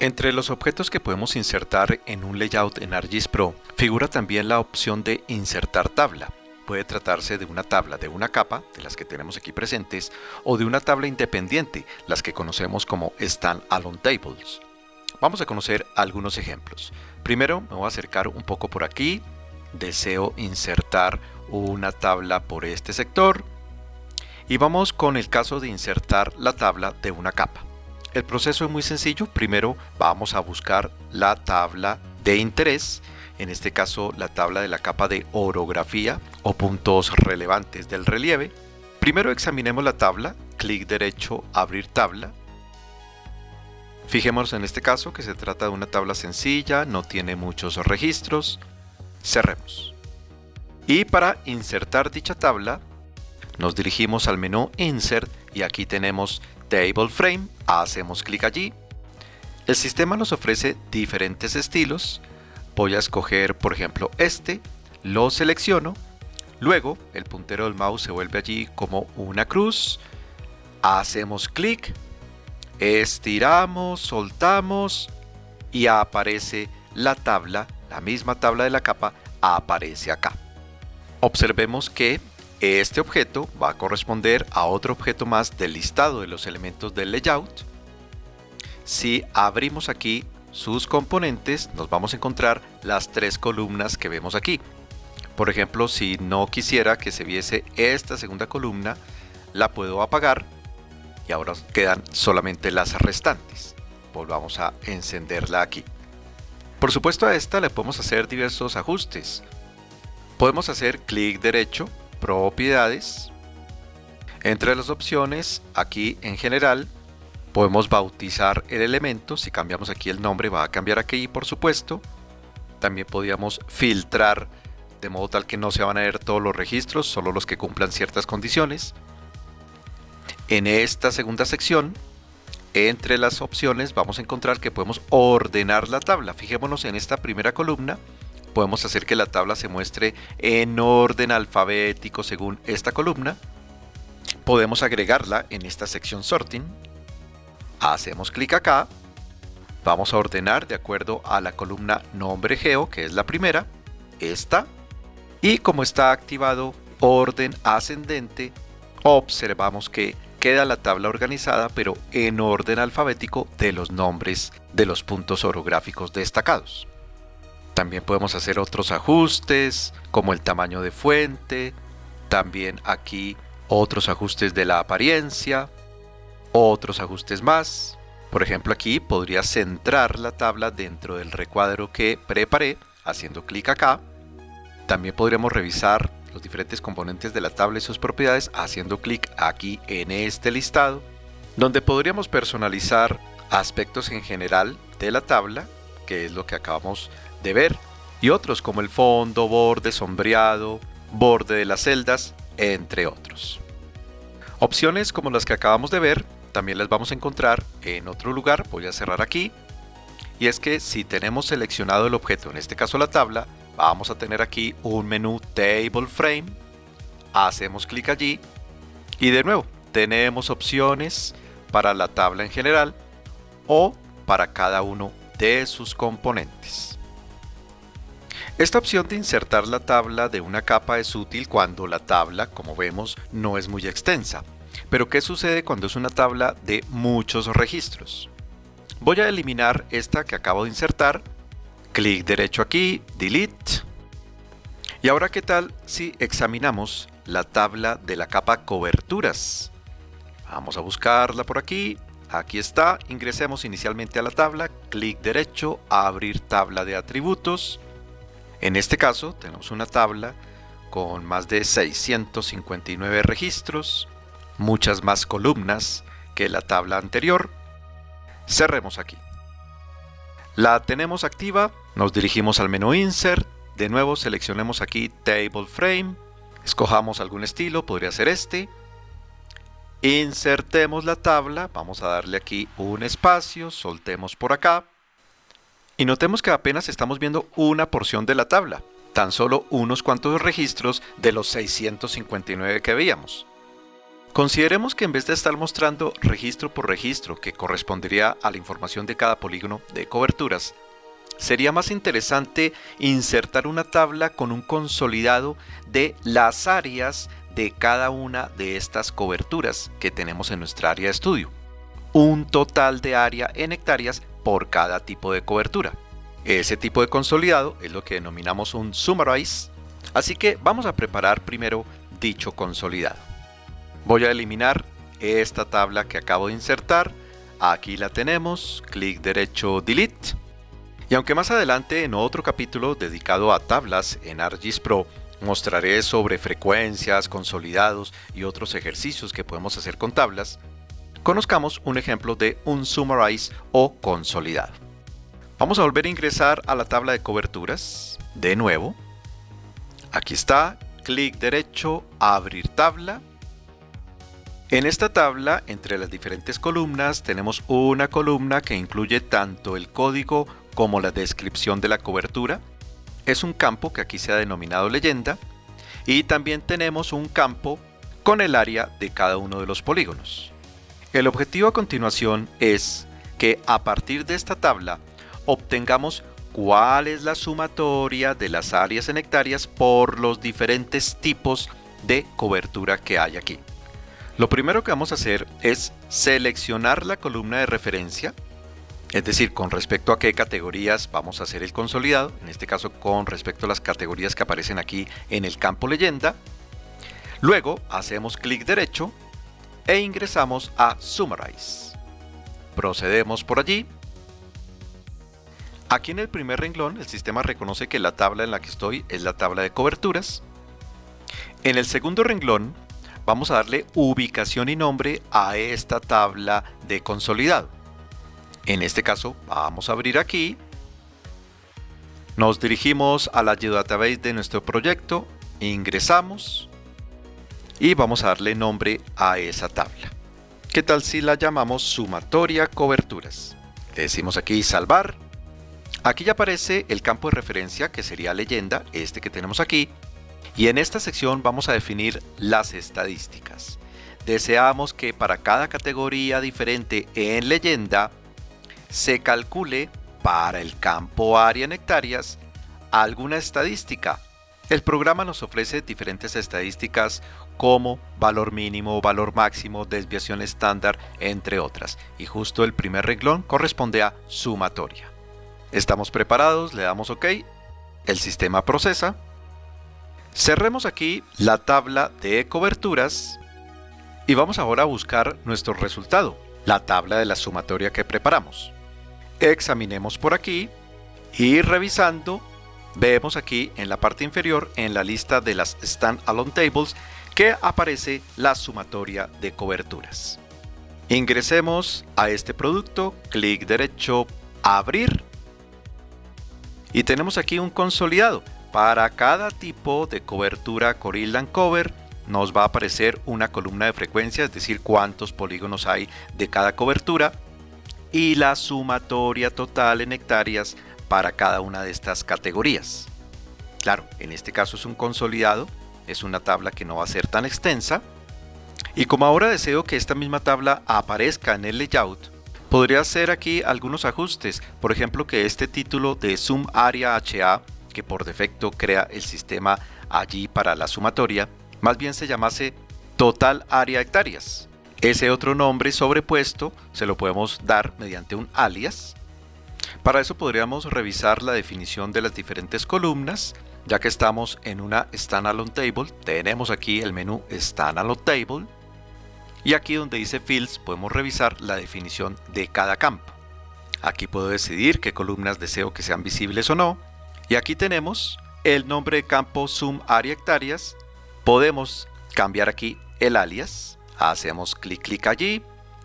Entre los objetos que podemos insertar en un layout en ArcGIS Pro, figura también la opción de insertar tabla. Puede tratarse de una tabla de una capa, de las que tenemos aquí presentes, o de una tabla independiente, las que conocemos como Standalone Tables. Vamos a conocer algunos ejemplos. Primero me voy a acercar un poco por aquí. Deseo insertar una tabla por este sector. Y vamos con el caso de insertar la tabla de una capa. El proceso es muy sencillo. Primero vamos a buscar la tabla de interés, en este caso la tabla de la capa de orografía o puntos relevantes del relieve. Primero examinemos la tabla, clic derecho, abrir tabla. Fijémonos en este caso que se trata de una tabla sencilla, no tiene muchos registros. Cerremos. Y para insertar dicha tabla, nos dirigimos al menú Insert y aquí tenemos Table Frame, hacemos clic allí. El sistema nos ofrece diferentes estilos. Voy a escoger por ejemplo este, lo selecciono, luego el puntero del mouse se vuelve allí como una cruz, hacemos clic, estiramos, soltamos y aparece la tabla, la misma tabla de la capa aparece acá. Observemos que este objeto va a corresponder a otro objeto más del listado de los elementos del layout. Si abrimos aquí sus componentes, nos vamos a encontrar las tres columnas que vemos aquí. Por ejemplo, si no quisiera que se viese esta segunda columna, la puedo apagar y ahora quedan solamente las restantes. Volvamos a encenderla aquí. Por supuesto, a esta le podemos hacer diversos ajustes. Podemos hacer clic derecho, propiedades. Entre las opciones, aquí en general, podemos bautizar el elemento. Si cambiamos aquí el nombre, va a cambiar aquí, por supuesto. También podríamos filtrar de modo tal que no se van a ver todos los registros, solo los que cumplan ciertas condiciones. En esta segunda sección, entre las opciones, vamos a encontrar que podemos ordenar la tabla. Fijémonos en esta primera columna. Podemos hacer que la tabla se muestre en orden alfabético según esta columna. Podemos agregarla en esta sección Sorting. Hacemos clic acá. Vamos a ordenar de acuerdo a la columna Nombre Geo, que es la primera, esta. Y como está activado orden ascendente, observamos que queda la tabla organizada, pero en orden alfabético de los nombres de los puntos orográficos destacados. También podemos hacer otros ajustes, como el tamaño de fuente, también aquí otros ajustes de la apariencia, otros ajustes más. Por ejemplo, aquí podría centrar la tabla dentro del recuadro que preparé, haciendo clic acá. También podríamos revisar los diferentes componentes de la tabla y sus propiedades, haciendo clic aquí en este listado, donde podríamos personalizar aspectos en general de la tabla, que es lo que acabamos de ver, y otros como el fondo, borde, sombreado, borde de las celdas, entre otros. Opciones como las que acabamos de ver también las vamos a encontrar en otro lugar. Voy a cerrar aquí, y es que si tenemos seleccionado el objeto, en este caso la tabla, vamos a tener aquí un menú Table Frame, hacemos clic allí y de nuevo tenemos opciones para la tabla en general o para cada uno de sus componentes. Esta opción de insertar la tabla de una capa es útil cuando la tabla, como vemos, no es muy extensa. Pero ¿qué sucede cuando es una tabla de muchos registros? Voy a eliminar esta que acabo de insertar. Clic derecho aquí, Delete. Y ahora, ¿qué tal si examinamos la tabla de la capa Coberturas? Vamos a buscarla por aquí. Aquí está. Ingresemos inicialmente a la tabla. Clic derecho, abrir tabla de atributos. En este caso tenemos una tabla con más de 659 registros, muchas más columnas que la tabla anterior. Cerremos aquí. La tenemos activa, nos dirigimos al menú Insert, de nuevo seleccionemos aquí Table Frame, escojamos algún estilo, podría ser este. Insertemos la tabla, vamos a darle aquí un espacio, soltemos por acá. Y notemos que apenas estamos viendo una porción de la tabla, tan solo unos cuantos registros de los 659 que veíamos. Consideremos que en vez de estar mostrando registro por registro que correspondería a la información de cada polígono de coberturas, sería más interesante insertar una tabla con un consolidado de las áreas de cada una de estas coberturas que tenemos en nuestra área de estudio. Un total de área en hectáreas por cada tipo de cobertura. Ese tipo de consolidado es lo que denominamos un summarize, así que vamos a preparar primero dicho consolidado. Voy a eliminar esta tabla que acabo de insertar. Aquí la tenemos, clic derecho Delete. Y aunque más adelante en otro capítulo dedicado a tablas en ArcGIS Pro mostraré sobre frecuencias, consolidados y otros ejercicios que podemos hacer con tablas, conozcamos un ejemplo de un summarize o consolidado. Vamos a volver a ingresar a la tabla de coberturas. De nuevo, aquí está, clic derecho, abrir tabla. En esta tabla, entre las diferentes columnas, tenemos una columna que incluye tanto el código como la descripción de la cobertura. Es un campo que aquí se ha denominado leyenda. Y también tenemos un campo con el área de cada uno de los polígonos. El objetivo a continuación es que a partir de esta tabla obtengamos cuál es la sumatoria de las áreas en hectáreas por los diferentes tipos de cobertura que hay aquí. Lo primero que vamos a hacer es seleccionar la columna de referencia, es decir, con respecto a qué categorías vamos a hacer el consolidado, en este caso con respecto a las categorías que aparecen aquí en el campo leyenda. Luego hacemos clic derecho e ingresamos a Summarize. Procedemos por allí. Aquí en el primer renglón el sistema reconoce que la tabla en la que estoy es la tabla de coberturas. En el segundo renglón vamos a darle ubicación y nombre a esta tabla de consolidado. En este caso vamos a abrir aquí, nos dirigimos a la geodatabase de nuestro proyecto, ingresamos y vamos a darle nombre a esa tabla. ¿Qué tal si la llamamos sumatoria coberturas? Le decimos aquí salvar. Aquí ya aparece el campo de referencia que sería leyenda, este que tenemos aquí. Y en esta sección vamos a definir las estadísticas. Deseamos que para cada categoría diferente en leyenda se calcule para el campo área en hectáreas alguna estadística. El programa nos ofrece diferentes estadísticas como valor mínimo, valor máximo, desviación estándar, entre otras. Y justo el primer renglón corresponde a sumatoria. Estamos preparados, le damos OK, el sistema procesa. Cerremos aquí la tabla de coberturas y vamos ahora a buscar nuestro resultado, la tabla de la sumatoria que preparamos. Examinemos por aquí y revisando, vemos aquí en la parte inferior, en la lista de las Standalone Tables, que aparece la sumatoria de coberturas. Ingresemos a este producto, clic derecho, abrir, y tenemos aquí un consolidado. Para cada tipo de cobertura Core Island Cover nos va a aparecer una columna de frecuencia, es decir, cuántos polígonos hay de cada cobertura, y la sumatoria total en hectáreas para cada una de estas categorías. Claro, en este caso es un consolidado, es una tabla que no va a ser tan extensa, y como ahora deseo que esta misma tabla aparezca en el layout, podría hacer aquí algunos ajustes, por ejemplo que este título de Sum Area HA, que por defecto crea el sistema allí para la sumatoria, más bien se llamase Total Área Hectáreas. Ese otro nombre sobrepuesto se lo podemos dar mediante un alias. Para eso podríamos revisar la definición de las diferentes columnas, ya que estamos en una Standalone Table. Tenemos aquí el menú Standalone Table y aquí donde dice Fields podemos revisar la definición de cada campo. Aquí puedo decidir qué columnas deseo que sean visibles o no. Y aquí tenemos el nombre de campo Sum Area Hectáreas. Podemos cambiar aquí el alias. Hacemos clic allí.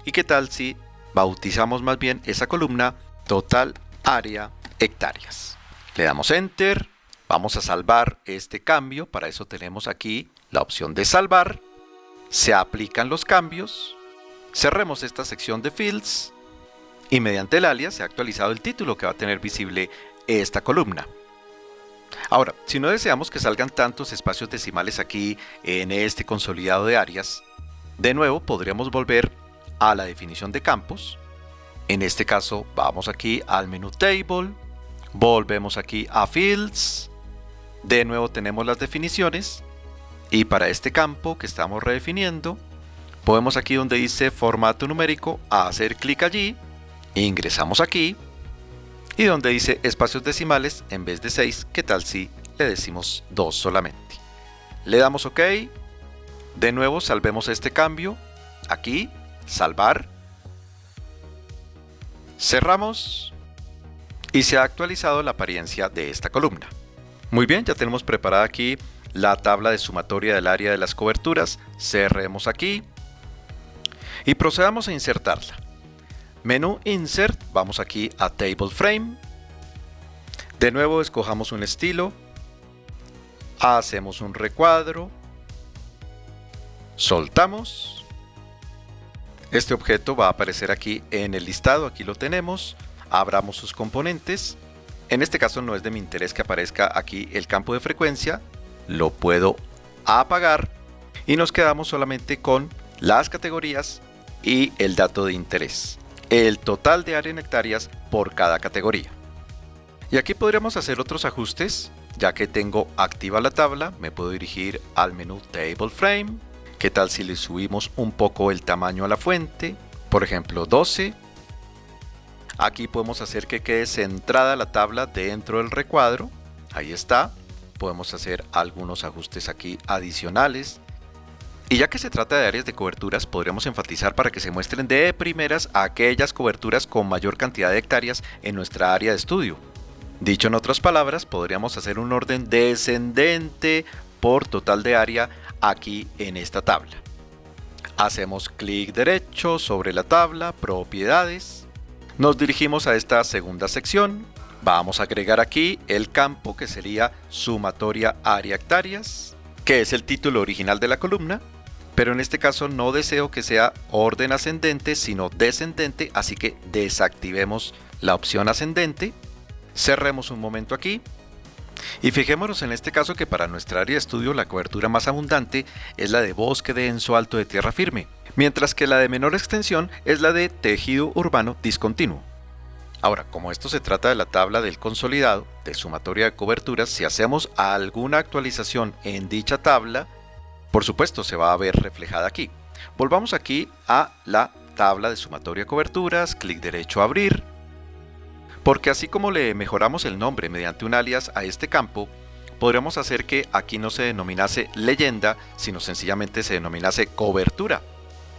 ¿Y qué tal si bautizamos más bien esa columna Total Área Hectáreas? Le damos Enter. Vamos a salvar este cambio. Para eso tenemos aquí la opción de salvar. Se aplican los cambios. Cerremos esta sección de Fields. Y mediante el alias se ha actualizado el título que va a tener visible esta columna. Ahora, si no deseamos que salgan tantos espacios decimales aquí en este consolidado de áreas, De nuevo podríamos volver a la definición de campos. En este caso vamos aquí al menú Table, volvemos aquí a Fields, de nuevo tenemos las definiciones y para este campo que estamos redefiniendo, podemos aquí donde dice formato numérico hacer clic allí, ingresamos aquí y donde dice espacios decimales en vez de 6, ¿qué tal si le decimos 2 solamente? Le damos OK, de nuevo salvemos este cambio, aquí, salvar, cerramos y se ha actualizado la apariencia de esta columna. Muy bien, ya tenemos preparada aquí la tabla de sumatoria del área de las coberturas, cerremos aquí y procedamos a insertarla. Menú Insert, vamos aquí a Table Frame, de nuevo escojamos un estilo, hacemos un recuadro, soltamos, este objeto va a aparecer aquí en el listado, aquí lo tenemos, abramos sus componentes, en este caso no es de mi interés que aparezca aquí el campo de frecuencia, lo puedo apagar y nos quedamos solamente con las categorías y el dato de interés, el total de área en hectáreas por cada categoría. Y aquí podríamos hacer otros ajustes, ya que tengo activa la tabla, me puedo dirigir al menú Table Frame. ¿Qué tal si le subimos un poco el tamaño a la fuente? Por ejemplo 12. Aquí podemos hacer que quede centrada la tabla dentro del recuadro, ahí está. Podemos hacer algunos ajustes aquí adicionales. Y ya que se trata de áreas de coberturas, podríamos enfatizar para que se muestren de primeras aquellas coberturas con mayor cantidad de hectáreas en nuestra área de estudio. Dicho en otras palabras, podríamos hacer un orden descendente por total de área aquí en esta tabla. Hacemos clic derecho sobre la tabla, propiedades. Nos dirigimos a esta segunda sección. Vamos a agregar aquí el campo que sería sumatoria área hectáreas, que es el título original de la columna. Pero en este caso no deseo que sea orden ascendente, sino descendente, así que desactivemos la opción ascendente. Cerremos un momento aquí. Y fijémonos en este caso que para nuestra área de estudio la cobertura más abundante es la de bosque denso alto de tierra firme, mientras que la de menor extensión es la de tejido urbano discontinuo. Ahora, como esto se trata de la tabla del consolidado de sumatoria de coberturas, si hacemos alguna actualización en dicha tabla, por supuesto se va a ver reflejada aquí. Volvamos aquí a la tabla de sumatoria de coberturas, clic derecho a abrir, porque así como le mejoramos el nombre mediante un alias a este campo, podríamos hacer que aquí no se denominase leyenda, sino sencillamente se denominase cobertura.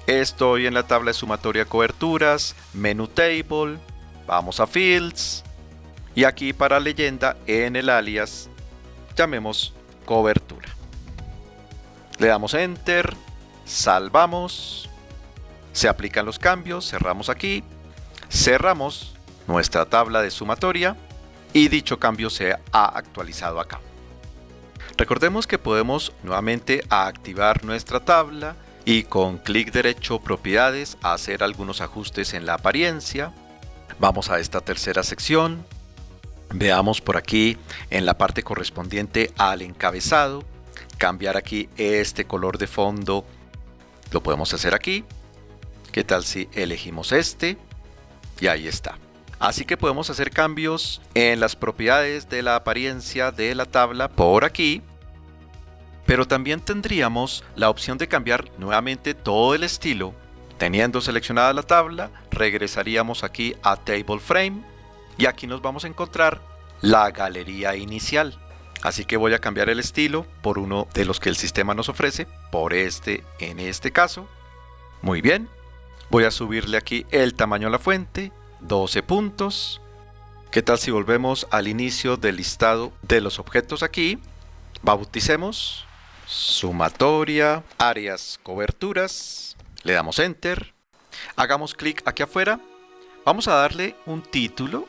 Estoy en la tabla de sumatoria de coberturas, menú Table, vamos a Fields, y aquí para leyenda en el alias llamemos cobertura. Le damos Enter, salvamos, se aplican los cambios, cerramos aquí, cerramos nuestra tabla de sumatoria y dicho cambio se ha actualizado acá. Recordemos que podemos nuevamente activar nuestra tabla y con clic derecho propiedades hacer algunos ajustes en la apariencia. Vamos a esta tercera sección, veamos por aquí en la parte correspondiente al encabezado, cambiar aquí este color de fondo, lo podemos hacer aquí. ¿Qué tal si elegimos este? Y ahí está. Así que podemos hacer cambios en las propiedades de la apariencia de la tabla por aquí, pero también tendríamos la opción de cambiar nuevamente todo el estilo. Teniendo seleccionada la tabla, regresaríamos aquí a Table Frame y aquí nos vamos a encontrar la galería inicial. Así que voy a cambiar el estilo por uno de los que el sistema nos ofrece, por este en este caso. Muy bien, voy a subirle aquí el tamaño a la fuente, 12 puntos. ¿Qué tal si volvemos al inicio del listado de los objetos aquí? Bauticemos, sumatoria, áreas, coberturas, le damos Enter, hagamos clic aquí afuera, vamos a darle un título,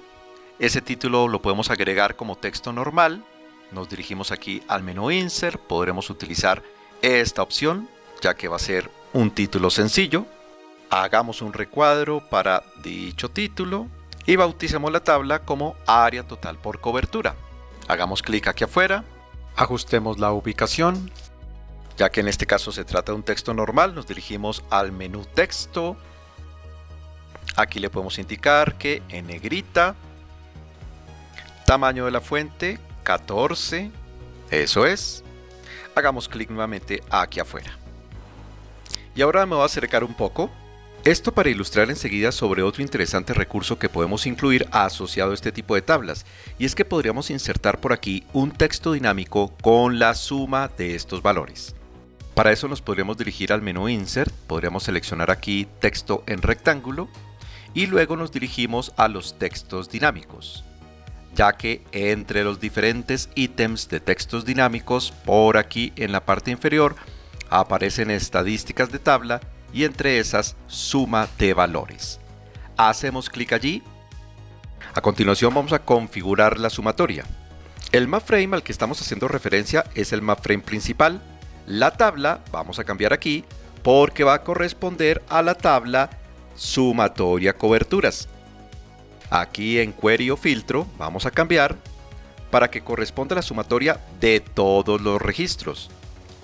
ese título lo podemos agregar como texto normal. Nos dirigimos aquí al menú Insert, podremos utilizar esta opción, ya que va a ser un título sencillo. Hagamos un recuadro para dicho título y bauticemos la tabla como área total por cobertura. Hagamos clic aquí afuera, ajustemos la ubicación Ya que en este caso se trata de un texto normal, nos dirigimos al menú texto. Aquí le podemos indicar que en negrita, tamaño de la fuente 14, eso es. Hagamos clic nuevamente aquí afuera. Y ahora me voy a acercar un poco. Esto para ilustrar enseguida sobre otro interesante recurso que podemos incluir asociado a este tipo de tablas, y es que podríamos insertar por aquí un texto dinámico con la suma de estos valores. Para eso nos podríamos dirigir al menú Insert, podríamos seleccionar aquí texto en rectángulo y luego nos dirigimos a los textos dinámicos, ya que entre los diferentes ítems de textos dinámicos por aquí en la parte inferior aparecen estadísticas de tabla y entre esas suma de valores. Hacemos clic allí. A continuación vamos a configurar la sumatoria. El mapframe al que estamos haciendo referencia es el mapframe principal. La tabla vamos a cambiar aquí porque va a corresponder a la tabla sumatoria coberturas. Aquí en query o filtro vamos a cambiar para que corresponda a la sumatoria de todos los registros.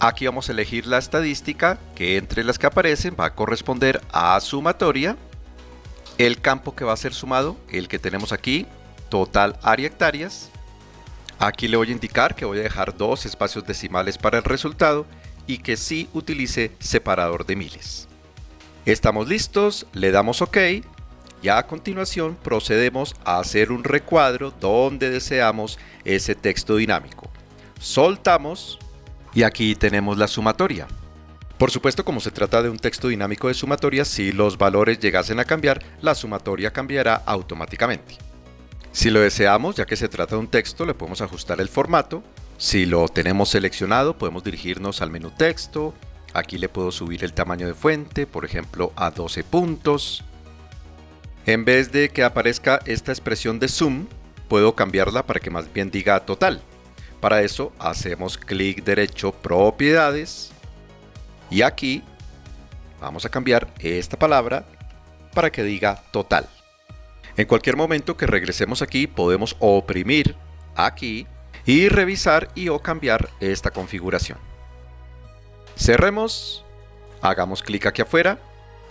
Aquí vamos a elegir la estadística que entre las que aparecen va a corresponder a sumatoria. El campo que va a ser sumado, el que tenemos aquí, total área hectáreas. Aquí le voy a indicar que voy a dejar 2 espacios decimales para el resultado y que sí utilice separador de miles. Estamos listos, le damos OK y a continuación procedemos a hacer un recuadro donde deseamos ese texto dinámico. Soltamos. Y aquí tenemos la sumatoria. Por supuesto, como se trata de un texto dinámico de sumatoria, si los valores llegasen a cambiar, la sumatoria cambiará automáticamente. Si lo deseamos, ya que se trata de un texto, le podemos ajustar el formato. Si lo tenemos seleccionado, podemos dirigirnos al menú texto. Aquí le puedo subir el tamaño de fuente, por ejemplo, a 12 puntos. En vez de que aparezca esta expresión de zoom, puedo cambiarla para que más bien diga total. Para eso hacemos clic derecho propiedades y aquí vamos a cambiar esta palabra para que diga total. En cualquier momento que regresemos aquí podemos oprimir aquí y revisar y o cambiar esta configuración. Cerremos, hagamos clic aquí afuera,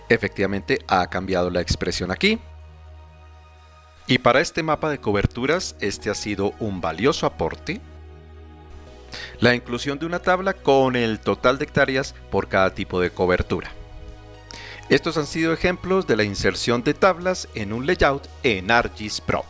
efectivamente ha cambiado la expresión aquí. Y para este mapa de coberturas este ha sido un valioso aporte. La inclusión de una tabla con el total de hectáreas por cada tipo de cobertura. Estos han sido ejemplos de la inserción de tablas en un layout en ArcGIS Pro.